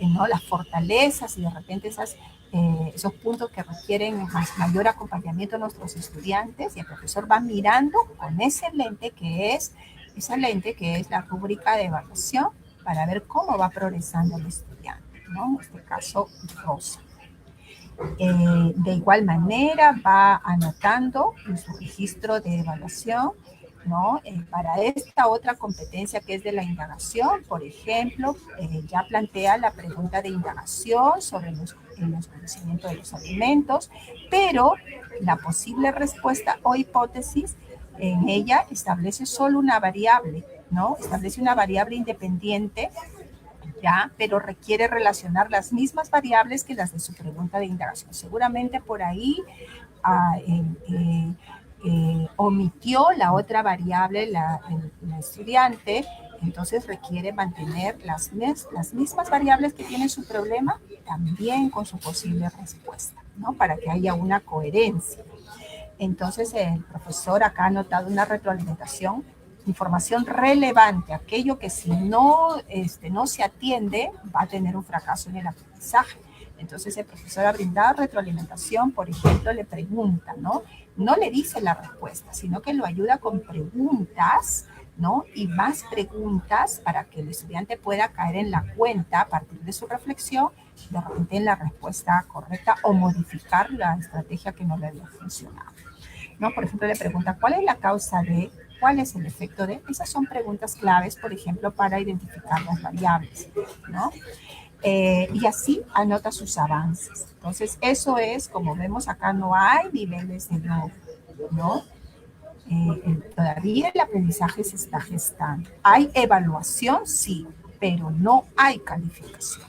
¿no? Las fortalezas y de repente esos puntos que requieren mayor acompañamiento a nuestros estudiantes y el profesor va mirando con esa lente que es la rúbrica de evaluación para ver cómo va progresando el estudiante, ¿no? En este caso, Rosa. De igual manera va anotando en su registro de evaluación ¿no? Para esta otra competencia que es de la indagación, por ejemplo, ya plantea la pregunta de indagación sobre los conocimientos de los alimentos, pero la posible respuesta o hipótesis en ella establece solo una variable, ¿no? Establece una variable independiente, ¿ya? Pero requiere relacionar las mismas variables que las de su pregunta de indagación. Seguramente por ahí omitió la otra variable, la estudiante, entonces requiere mantener las mismas variables que tiene su problema también con su posible respuesta, ¿no? Para que haya una coherencia. Entonces el profesor acá ha anotado una retroalimentación, información relevante, aquello que si no, no se atiende va a tener un fracaso en el aprendizaje. Entonces el profesor ha brindado retroalimentación, por ejemplo, le pregunta, ¿no? No le dice la respuesta, sino que lo ayuda con preguntas, ¿no? Y más preguntas para que el estudiante pueda caer en la cuenta a partir de su reflexión, de repente en la respuesta correcta o modificar la estrategia que no le había funcionado, ¿no? Por ejemplo, le pregunta, ¿cuál es la causa de? ¿Cuál es el efecto de? Esas son preguntas claves, por ejemplo, para identificar las variables, ¿no? Y así anota sus avances. Entonces, eso es, como vemos acá, no hay niveles de logro, ¿no? Todavía el aprendizaje se está gestando. ¿Hay evaluación? Sí, pero no hay calificación.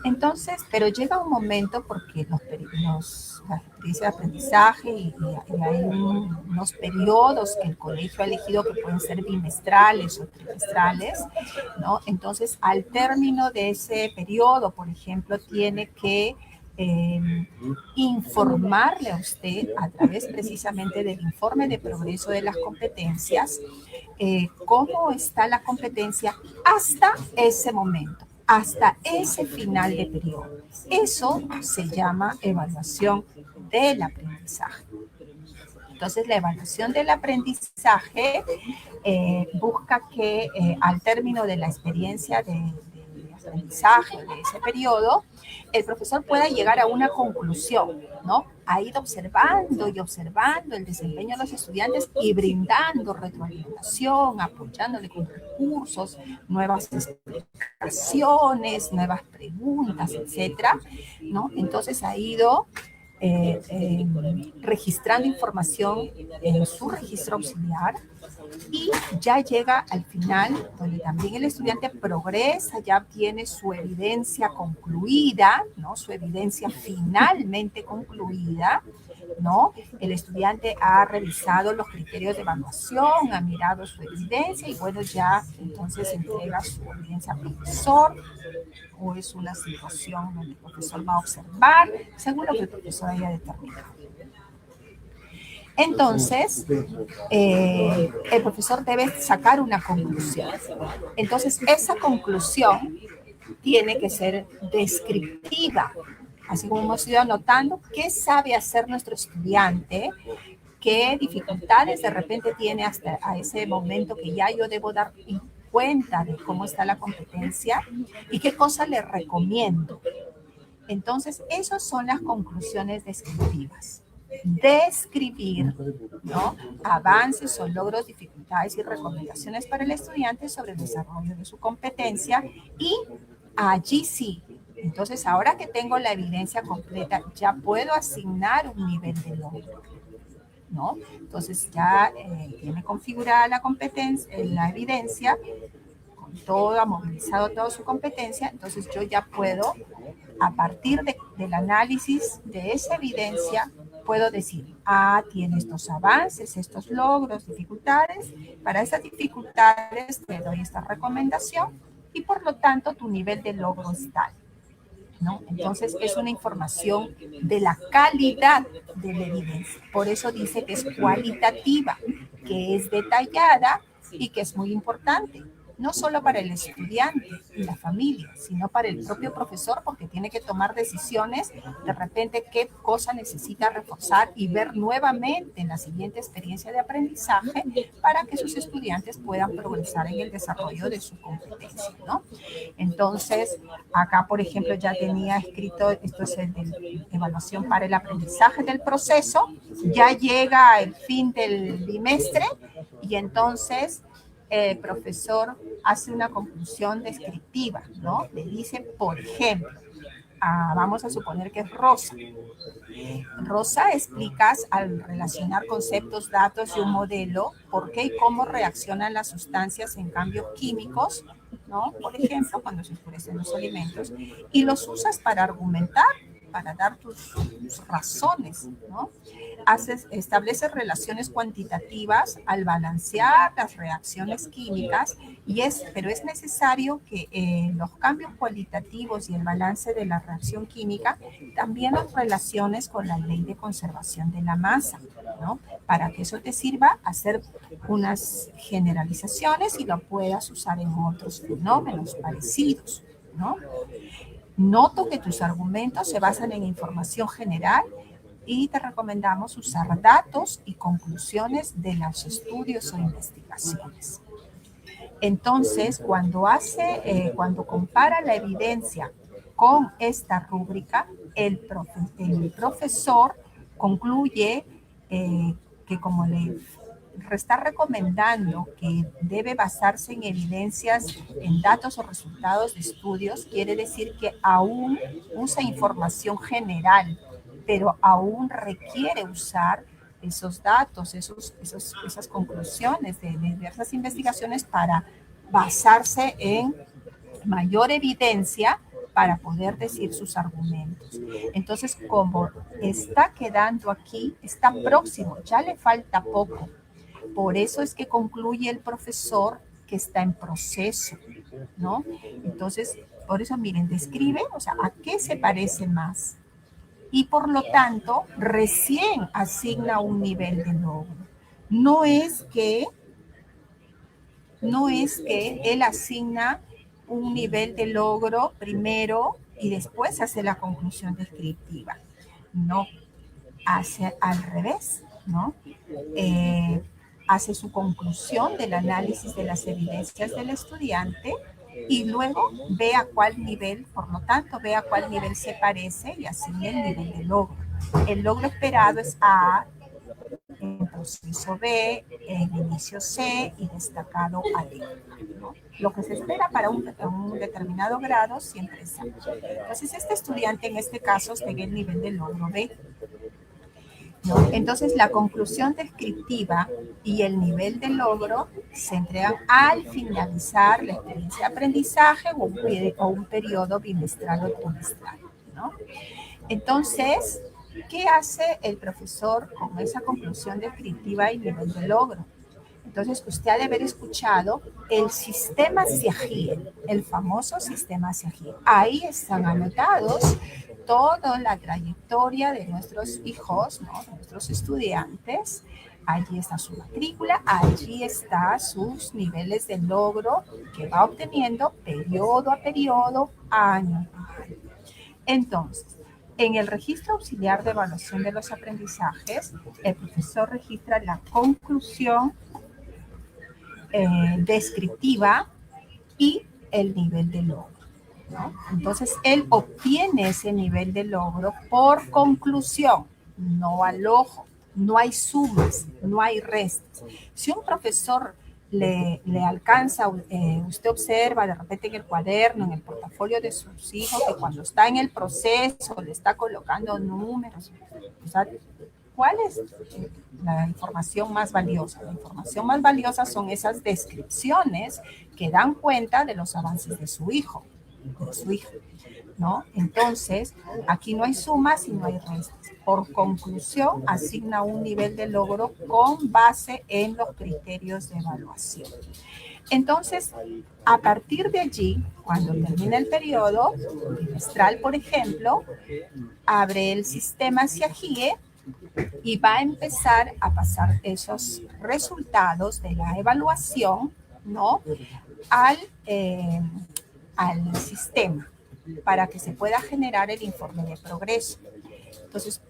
Entonces, pero llega un momento porque las experiencias de aprendizaje y hay unos periodos que el colegio ha elegido que pueden ser bimestrales o trimestrales, ¿no? Entonces, al término de ese periodo, por ejemplo, tiene que informarle a usted a través precisamente del informe de progreso de las competencias, cómo está la competencia hasta ese momento, hasta ese final de periodo. Eso se llama evaluación del aprendizaje. Entonces, la evaluación del aprendizaje busca que al término de la experiencia de aprendizaje de ese periodo, el profesor pueda llegar a una conclusión, ¿no? Ha ido observando y observando el desempeño de los estudiantes y brindando retroalimentación, apoyándole con recursos, nuevas explicaciones, nuevas preguntas, etcétera, ¿no? Entonces ha ido registrando información en su registro auxiliar y ya llega al final donde también el estudiante progresa, ya tiene su evidencia concluida, ¿no? Su evidencia finalmente concluida, ¿no? El estudiante ha revisado los criterios de evaluación, ha mirado su evidencia y bueno, ya entonces entrega su evidencia al profesor, o es una situación donde el profesor va a observar según lo que el profesor haya determinado. Entonces, el profesor debe sacar una conclusión. Entonces, esa conclusión tiene que ser descriptiva. Así como hemos ido anotando, ¿qué sabe hacer nuestro estudiante? ¿Qué dificultades de repente tiene hasta a ese momento que ya yo debo dar cuenta de cómo está la competencia y qué cosas le recomiendo? Entonces, esas son las conclusiones descriptivas. Describir, ¿no? Avances o logros, dificultades y recomendaciones para el estudiante sobre el desarrollo de su competencia y allí sí. Entonces, ahora que tengo la evidencia completa, ya puedo asignar un nivel de logro, ¿no? Entonces, ya tiene configurada la competencia, la evidencia, con todo, ha movilizado toda su competencia, entonces yo ya puedo, a partir del análisis de esa evidencia, puedo decir, tiene estos avances, estos logros, dificultades. Para esas dificultades te doy esta recomendación y por lo tanto tu nivel de logro es tal, ¿no? Entonces es una información de la calidad de la evidencia. Por eso dice que es cualitativa, que es detallada y que es muy importante. no solo para el estudiante y la familia, sino para el propio profesor, porque tiene que tomar decisiones, de repente qué cosa necesita reforzar y ver nuevamente en la siguiente experiencia de aprendizaje para que sus estudiantes puedan progresar en el desarrollo de su competencia, ¿no? Entonces, acá, por ejemplo, ya tenía escrito, esto es el de evaluación para el aprendizaje del proceso, ya llega el fin del bimestre y entonces el profesor hace una conclusión descriptiva, ¿no? Le dice, por ejemplo, vamos a suponer que es Rosa. Rosa, explicas al relacionar conceptos, datos y un modelo, por qué y cómo reaccionan las sustancias en cambios químicos, ¿no? Por ejemplo, cuando se oscurecen los alimentos, y los usas para argumentar, para dar tus razones, ¿no? Estableces relaciones cuantitativas al balancear las reacciones químicas, pero es necesario que los cambios cualitativos y el balance de la reacción química también los relaciones con la ley de conservación de la masa, ¿no? Para que eso te sirva a hacer unas generalizaciones y lo puedas usar en otros fenómenos parecidos, ¿no? Noto que tus argumentos se basan en información general y te recomendamos usar datos y conclusiones de los estudios o investigaciones. Entonces, cuando compara la evidencia con esta rúbrica, el profesor concluye que como le está recomendando que debe basarse en evidencias, en datos o resultados de estudios, quiere decir que aún usa información general, pero aún requiere usar esos datos, esas conclusiones de diversas investigaciones para basarse en mayor evidencia para poder decir sus argumentos. Entonces, como está quedando aquí, está próximo, ya le falta poco. Por eso es que concluye el profesor que está en proceso, ¿no? Entonces, por eso, miren, describe, o sea, a qué se parece más. Y por lo tanto, recién asigna un nivel de logro. No es que él asigna un nivel de logro primero y después hace la conclusión descriptiva. No, hace al revés, ¿no? Hace su conclusión del análisis de las evidencias del estudiante y luego ve a cuál nivel, por lo tanto, ve a cuál nivel se parece y asigne el nivel de logro. El logro esperado es A, en proceso B, en inicio C y destacado A, D, ¿no? Lo que se espera para un determinado grado siempre es A. Entonces, este estudiante en este caso está en el nivel de logro B, ¿no? Entonces, la conclusión descriptiva y el nivel de logro se entregan al finalizar la experiencia de aprendizaje o un periodo bimestral o trimestral, ¿no? Entonces, ¿qué hace el profesor con esa conclusión descriptiva y nivel de logro? Entonces, usted ha de haber escuchado el sistema SIAGIE, el famoso sistema SIAGIE. Ahí están anotados toda la trayectoria de nuestros hijos, ¿no? De nuestros estudiantes. Allí está su matrícula, allí están sus niveles de logro que va obteniendo periodo a periodo, año a año. Entonces, en el registro auxiliar de evaluación de los aprendizajes, el profesor registra la conclusión descriptiva y el nivel de logro, ¿no? Entonces, él obtiene ese nivel de logro por conclusión, no al ojo. No hay sumas, no hay restas. Si un profesor le alcanza, usted observa de repente en el cuaderno, en el portafolio de sus hijos, que cuando está en el proceso le está colocando números, o sea, ¿cuál es la información más valiosa? La información más valiosa son esas descripciones que dan cuenta de los avances de su hijo, de su hija, ¿no? Entonces, aquí no hay sumas y no hay restas. Por conclusión, asigna un nivel de logro con base en los criterios de evaluación. Entonces, a partir de allí, cuando termina el periodo trimestral, por ejemplo, abre el sistema SIAGIE y va a empezar a pasar esos resultados de la evaluación, ¿no? al, eh, al sistema para que se pueda generar el informe de progreso. Entonces,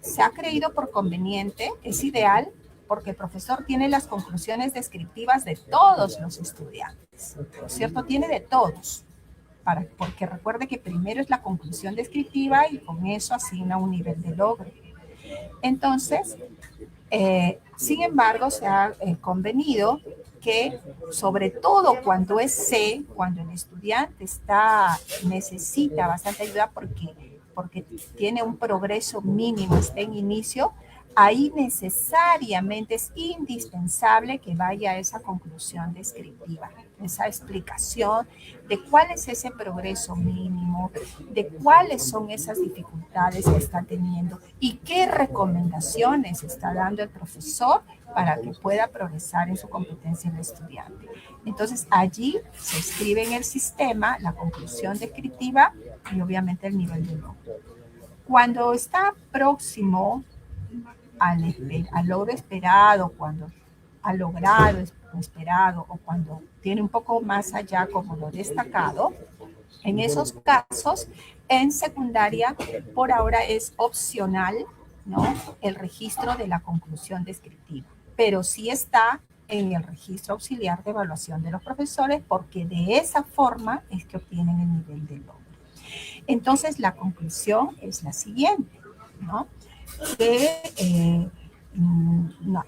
se ha creído por conveniente, es ideal, porque el profesor tiene las conclusiones descriptivas de todos los estudiantes, ¿no es cierto? Tiene de todos, porque recuerde que primero es la conclusión descriptiva y con eso asigna un nivel de logro. Entonces, sin embargo, se ha convenido que, sobre todo cuando es C, cuando el estudiante necesita bastante ayuda porque tiene un progreso mínimo, está en inicio, ahí necesariamente es indispensable que vaya a esa conclusión descriptiva, esa explicación de cuál es ese progreso mínimo, de cuáles son esas dificultades que está teniendo y qué recomendaciones está dando el profesor para que pueda progresar en su competencia el estudiante. Entonces, allí se escribe en el sistema la conclusión descriptiva y obviamente el nivel de logro. Cuando está próximo al logro esperado, cuando ha logrado lo esperado o cuando tiene un poco más allá como lo destacado, en esos casos, en secundaria, por ahora es opcional, ¿no?, el registro de la conclusión descriptiva, pero sí está en el registro auxiliar de evaluación de los profesores porque de esa forma es que obtienen el nivel de logro. Entonces, la conclusión es la siguiente, ¿no?, que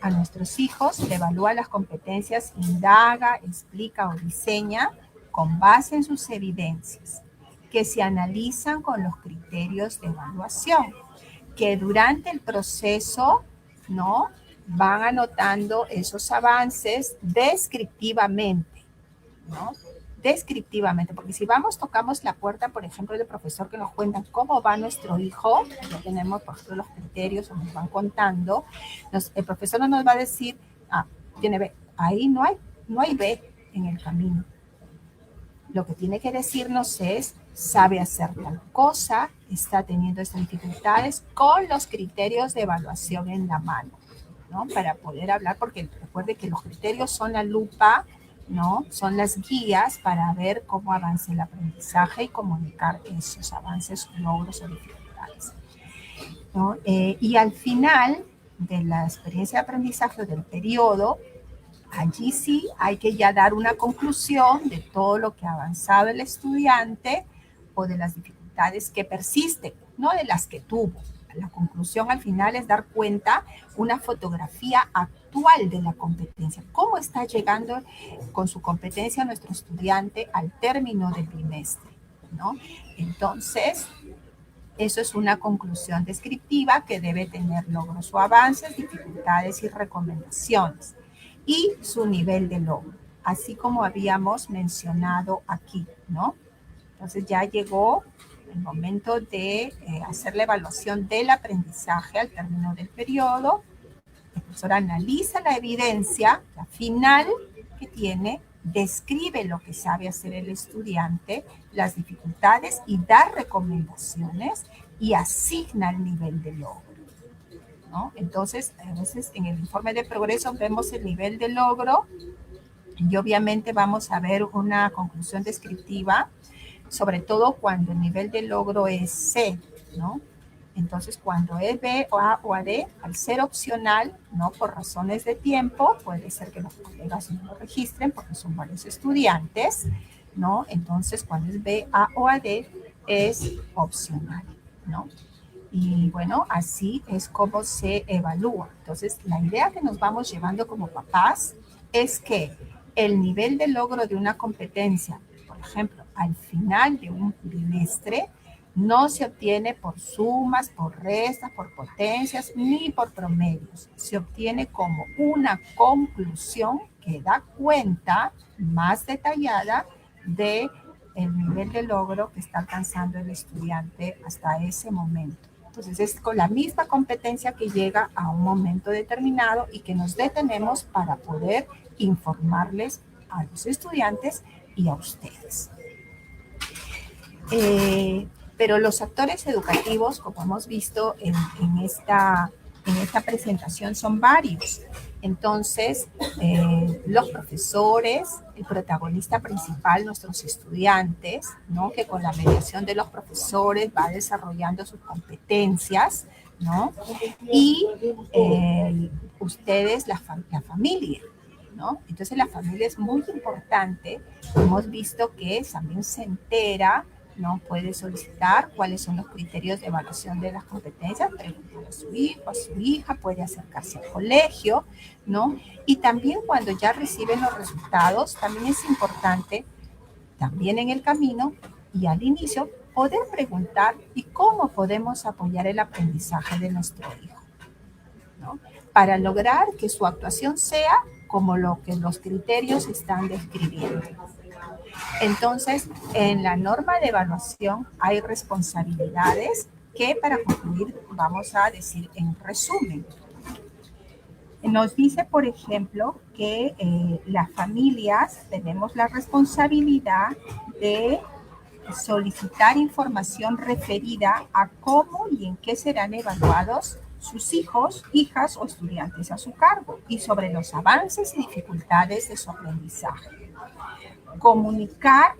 a nuestros hijos se evalúa las competencias, indaga, explica o diseña con base en sus evidencias, que se analizan con los criterios de evaluación, que durante el proceso, ¿no?, van anotando esos avances descriptivamente, ¿no?, descriptivamente, porque si tocamos la puerta, por ejemplo, del profesor que nos cuenta cómo va nuestro hijo, ya tenemos, por ejemplo, los criterios, o nos van contando, el profesor no nos va a decir, tiene B, ahí no hay B en el camino. Lo que tiene que decirnos es, sabe hacer tal cosa, está teniendo estas dificultades con los criterios de evaluación en la mano, ¿no?, para poder hablar, porque recuerde que los criterios son la lupa, ¿no?, son las guías para ver cómo avanza el aprendizaje y comunicar esos avances, logros o dificultades, ¿no? Y al final de la experiencia de aprendizaje del periodo, allí sí hay que ya dar una conclusión de todo lo que ha avanzado el estudiante o de las dificultades que persisten, no de las que tuvo. La conclusión al final es dar cuenta, una fotografía actual de la competencia. ¿Cómo está llegando con su competencia nuestro estudiante al término del bimestre, ¿no? Entonces, eso es una conclusión descriptiva que debe tener logros o avances, dificultades y recomendaciones. Y su nivel de logro, así como habíamos mencionado aquí, ¿no? Entonces ya llegó el momento de hacer la evaluación del aprendizaje al término del periodo. El profesor analiza la evidencia, la final que tiene, describe lo que sabe hacer el estudiante, las dificultades y da recomendaciones y asigna el nivel de logro, ¿no? Entonces, a veces en el informe de progreso vemos el nivel de logro y obviamente vamos a ver una conclusión descriptiva, sobre todo cuando el nivel de logro es C, ¿no? Entonces, cuando es B o A o AD, al ser opcional, ¿no?, por razones de tiempo, puede ser que los colegas no lo registren porque son varios estudiantes, ¿no? Entonces, cuando es B, A o AD, es opcional, ¿no? Y bueno, así es como se evalúa. Entonces, la idea que nos vamos llevando como papás es que el nivel de logro de una competencia, por ejemplo, al final de un bimestre, no se obtiene por sumas, por restas, por potencias, ni por promedios. Se obtiene como una conclusión que da cuenta más detallada de el nivel de logro que está alcanzando el estudiante hasta ese momento. Entonces es con la misma competencia que llega a un momento determinado y que nos detenemos para poder informarles a los estudiantes y a ustedes. Pero los actores educativos, como hemos visto en esta presentación, son varios. Entonces, los profesores, el protagonista principal, nuestros estudiantes, ¿no? Que con la mediación de los profesores va desarrollando sus competencias, ¿no? Y ustedes, la familia, ¿no? Entonces, la familia es muy importante. Hemos visto que también se entera, ¿no? Puede solicitar cuáles son los criterios de evaluación de las competencias, preguntar a su hijo, a su hija, puede acercarse al colegio, ¿no? Y también cuando ya reciben los resultados, también es importante, también en el camino y al inicio, poder preguntar y cómo podemos apoyar el aprendizaje de nuestro hijo, ¿no? Para lograr que su actuación sea como lo que los criterios están describiendo. Entonces, en la norma de evaluación hay responsabilidades que, para concluir, vamos a decir en resumen. Nos dice, por ejemplo, que las familias tenemos la responsabilidad de solicitar información referida a cómo y en qué serán evaluados sus hijos, hijas o estudiantes a su cargo y sobre los avances y dificultades de su aprendizaje. Comunicar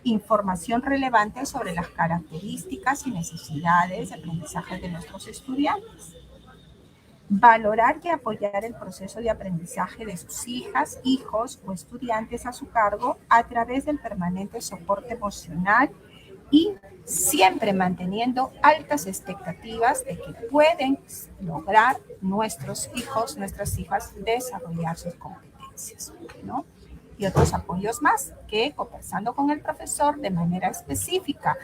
información relevante sobre las características y necesidades de aprendizaje de nuestros estudiantes. Valorar y apoyar el proceso de aprendizaje de sus hijas, hijos o estudiantes a su cargo a través del permanente soporte emocional y siempre manteniendo altas expectativas de que pueden lograr nuestros hijos, nuestras hijas desarrollar sus competencias, ¿no? Y otros apoyos más que, conversando con el profesor de manera específica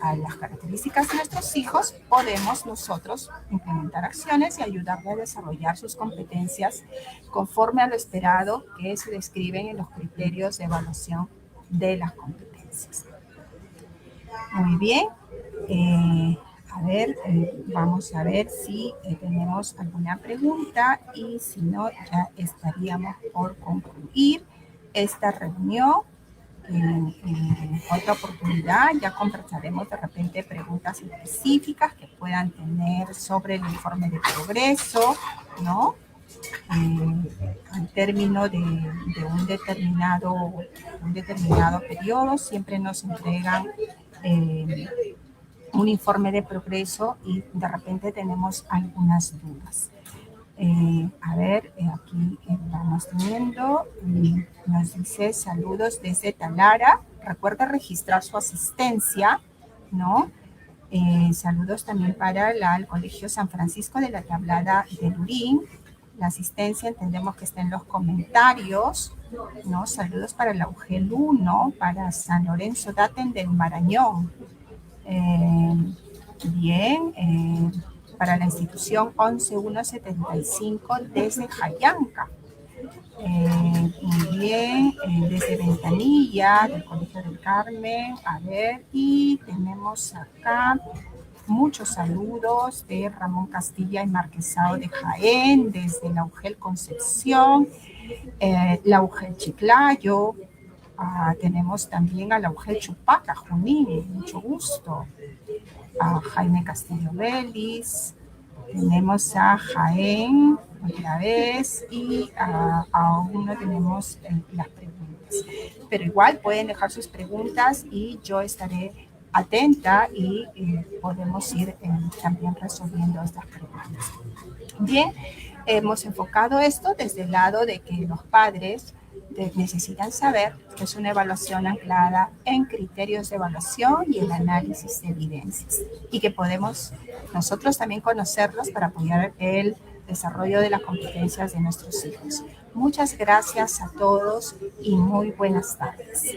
a las características de nuestros hijos, podemos nosotros implementar acciones y ayudarle a desarrollar sus competencias conforme a lo esperado que se describen en los criterios de evaluación de las competencias. Muy bien. Vamos a ver si tenemos alguna pregunta y si no, ya estaríamos por concluir esta reunión. En otra oportunidad ya conversaremos de repente preguntas específicas que puedan tener sobre el informe de progreso, ¿no? Al término de un determinado periodo siempre nos entregan un informe de progreso y de repente tenemos algunas dudas. Aquí vamos teniendo, nos dice saludos desde Talara, recuerda registrar su asistencia, ¿no? Saludos también para el Colegio San Francisco de la Tablada de Lurín, la asistencia entendemos que está en los comentarios, ¿no? Saludos para la UGEL 1, para San Lorenzo Daten del Marañón. Para la institución 11175 desde Jayanca. Muy bien, desde Ventanilla, del Colegio del Carmen. A ver, y tenemos acá muchos saludos de Ramón Castilla y Marquesado de Jaén, desde la UGEL Concepción, la UGEL Chiclayo. Tenemos también a la UGEL Chupaca, Junín, mucho gusto. A Jaime Castillo Vélez, tenemos a Jaén otra vez y aún no tenemos las preguntas. Pero igual pueden dejar sus preguntas y yo estaré atenta y podemos ir también resolviendo estas preguntas. Bien, hemos enfocado esto desde el lado de que los padres necesitan saber que es una evaluación anclada en criterios de evaluación y el análisis de evidencias y que podemos nosotros también conocerlos para apoyar el desarrollo de las competencias de nuestros hijos. Muchas gracias a todos y muy buenas tardes.